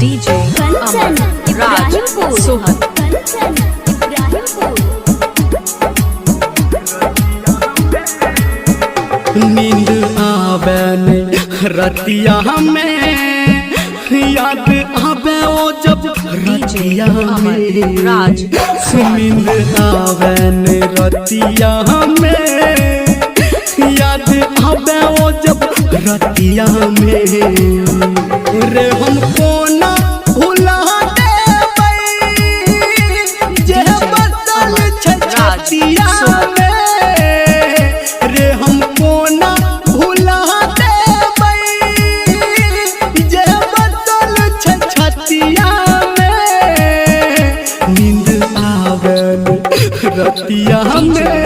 DJ Kanchan Ibrahimpur Sohan Kanchan Ibrahimpur. नींद आवे ने रतिया में याद आवे ओ जब रतिया में राज नींद आवे ने रतिया में याद आवे ओ जब रतिया में रे हमको ना भुला देबै जे बदल छछतिया में रे हमको ना भुला देबै जे बदल छछतिया में नींद आवे रतिया में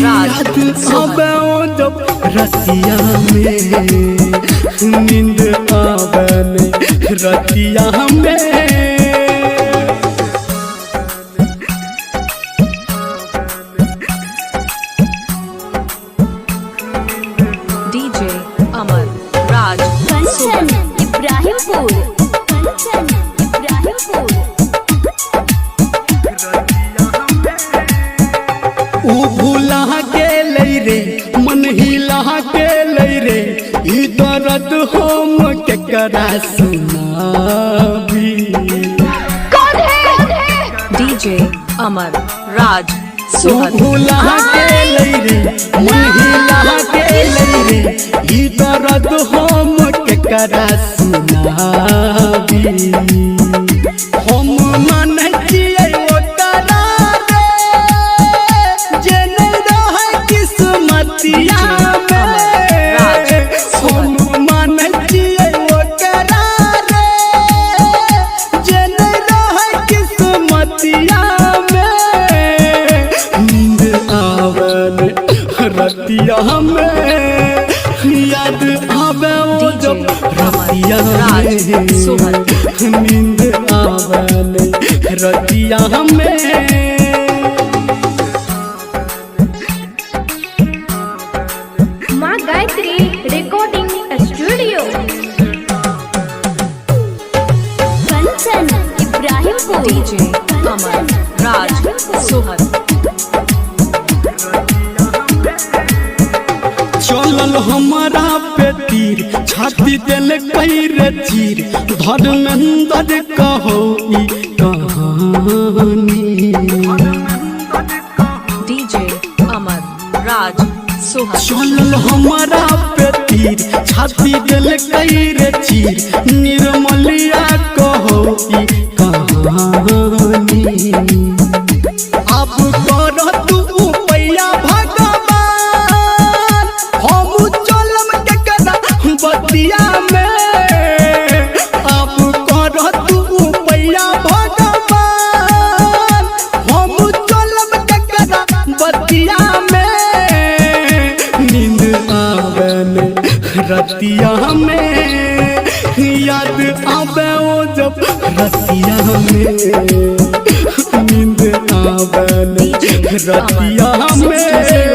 याद आवे ओ जब रतिया में नींद आवे रतिया में। डीजे अमर राज कंचन इब्राहिमपुर कंचन इब्राहिमपुर। ऊ भूला गेलै रे मन हिला गेलै रे ई दर्द हम केकरा सुनाबी। डीजे अमर राज ऊ सोहन भूला गेलै रे मन हिला गेलै रे ई दर्द हम केकरा सुनाबी। हम मानै छियै ओकरा रे जे नहि रहै किस्मतिया में हम मानै छियै ओकरा रे जे नहि रहै किस्मतिया में नींद आवे रतिया में याद आवे ओ जब रतिया में नींद आवे रतिया में। माँ Gayatri recording studio Kanchan Ibrahimpur DJ Amar Raj Sohan चलल हमारा पे तीर छाती दिल पैर चीर धर्मेंद्र कहो ई कहानी। डीजे अमर राज सोहन चलल हमारा पे तीर छाती दिल पैर चीर निर्मलिया कहो ई कहानी। अब कर तू पैया भगवान हम चलम केकरा बतिया में। अब कर तू पैया भगवान हम चलम केकरा बतिया में नींद आवे रतिया में याद आवे ओ जब रतिया में नींद आवे रतिया में।